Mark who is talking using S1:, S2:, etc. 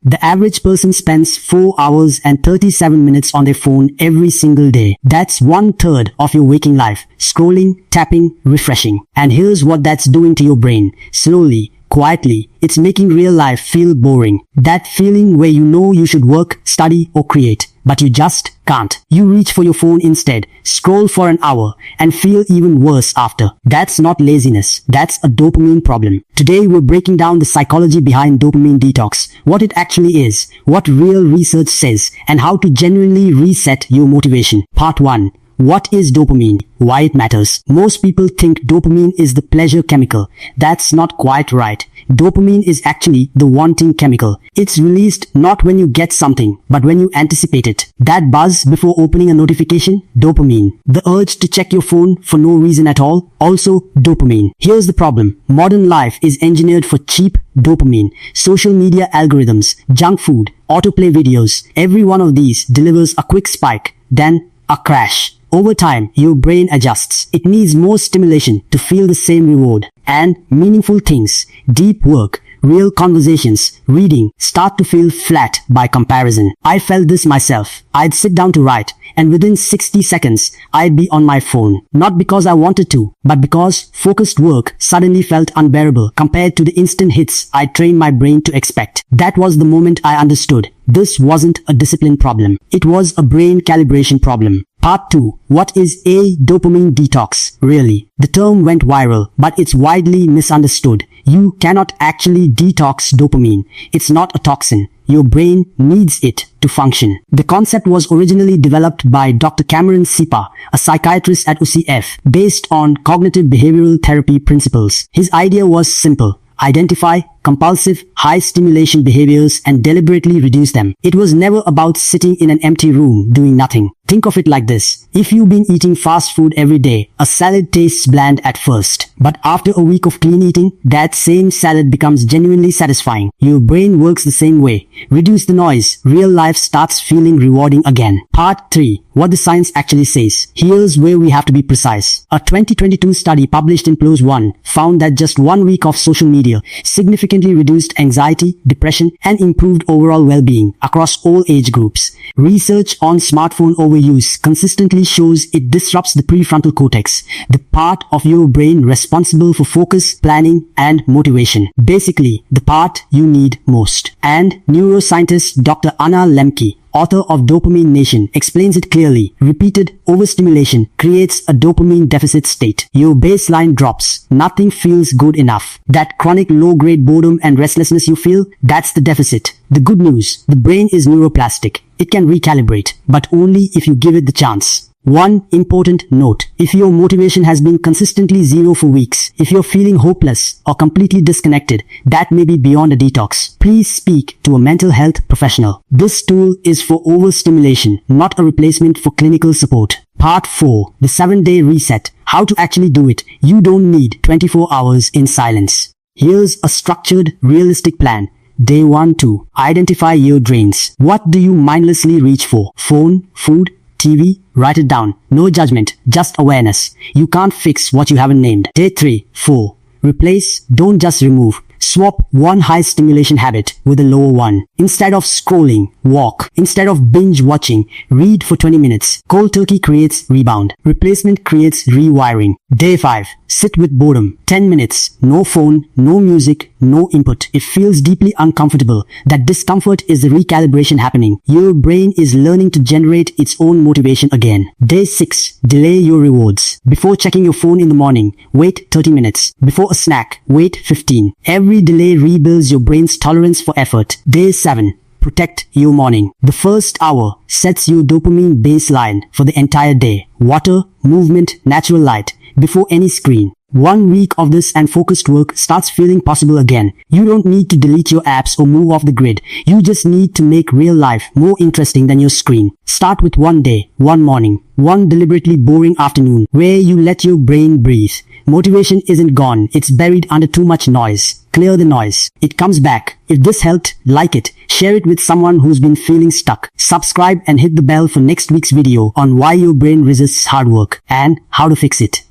S1: The average person spends 4 hours and 37 minutes on their phone every single day. That's 1/3 of your waking life. Scrolling, tapping, refreshing. And here's what that's doing to your brain. Slowly, quietly, it's making real life feel boring. That feeling where you know you should work, study, or create, but you just can't. You reach for your phone instead, scroll for an hour, and feel even worse after. That's not laziness, that's a dopamine problem. Today we're breaking down the psychology behind dopamine detox, what it actually is, what real research says, and how to genuinely reset your motivation. Part 1. What is dopamine? Why it matters? Most people think dopamine is the pleasure chemical. That's not quite right. Dopamine is actually the wanting chemical. It's released not when you get something, but when you anticipate it. That buzz before opening a notification? Dopamine. The urge to check your phone for no reason at all? Also dopamine. Here's the problem. Modern life is engineered for cheap dopamine. Social media algorithms, junk food, autoplay videos. Every one of these delivers a quick spike, then a crash. Over time, your brain adjusts. It needs more stimulation to feel the same reward. And meaningful things, deep work, real conversations, reading, start to feel flat by comparison. I felt this myself. I'd sit down to write, and within 60 seconds, I'd be on my phone. Not because I wanted to, but because focused work suddenly felt unbearable compared to the instant hits I trained my brain to expect. That was the moment I understood. This wasn't a discipline problem. It was a brain calibration problem. Part 2. What is a dopamine detox? Really, the term went viral, but it's widely misunderstood. You cannot actually detox dopamine. It's not a toxin. Your brain needs it to function. The concept was originally developed by Dr. Cameron Sipa, a psychiatrist at UCF, based on cognitive behavioral therapy principles. His idea was simple. Identify compulsive, high-stimulation behaviors and deliberately reduce them. It was never about sitting in an empty room doing nothing. Think of it like this. If you've been eating fast food every day, a salad tastes bland at first. But after a week of clean eating, that same salad becomes genuinely satisfying. Your brain works the same way. Reduce the noise. Real life starts feeling rewarding again. Part 3. What the science actually says. Here's where we have to be precise. A 2022 study published in PLOS ONE found that just 1 week of social media significantly reduced anxiety, depression, and improved overall well-being across all age groups. Research on smartphone overuse consistently shows it disrupts the prefrontal cortex, the part of your brain responsible for focus, planning, and motivation. Basically, the part you need most. And neuroscientist Dr. Lembke, author of Dopamine Nation, explains it clearly. Repeated overstimulation creates a dopamine deficit state. Your baseline drops. Nothing feels good enough. That chronic low-grade boredom and restlessness you feel, that's the deficit. The good news, the brain is neuroplastic. It can recalibrate, but only if you give it the chance. One important note. If your motivation has been consistently zero for weeks, if you're feeling hopeless or completely disconnected, that may be beyond a detox. Please speak to a mental health professional. This tool is for overstimulation, not a replacement for clinical support. Part 4. The 7-day reset. How to actually do it. You don't need 24 hours in silence. Here's a structured, realistic plan. Day 1 to identify your drains. What do you mindlessly reach for? Phone, food, TV? Write it down. No judgment, just awareness. You can't fix what you haven't named. Day 3, 4. Replace, don't just remove. Swap one high stimulation habit with a lower one. Instead of scrolling, walk. Instead of binge watching, read for 20 minutes. Cold turkey creates rebound. Replacement creates rewiring. Day 5. Sit with boredom. 10 minutes. No phone, no music, no input. It feels deeply uncomfortable. That discomfort is the recalibration happening. Your brain is learning to generate its own motivation again. Day 6. Delay your rewards. Before checking your phone in the morning, wait 30 minutes. Before a snack, wait 15. Every delay rebuilds your brain's tolerance for effort. Day 7. Protect your morning. The first hour sets your dopamine baseline for the entire day. Water, movement, natural light. Before any screen. 1 week of this and focused work starts feeling possible again. You don't need to delete your apps or move off the grid. You just need to make real life more interesting than your screen. Start with 1 day, 1 morning, 1 deliberately boring afternoon where you let your brain breathe. Motivation isn't gone. It's buried under too much noise. Clear the noise. It comes back. If this helped, like it. Share it with someone who's been feeling stuck. Subscribe and hit the bell for next week's video on why your brain resists hard work and how to fix it.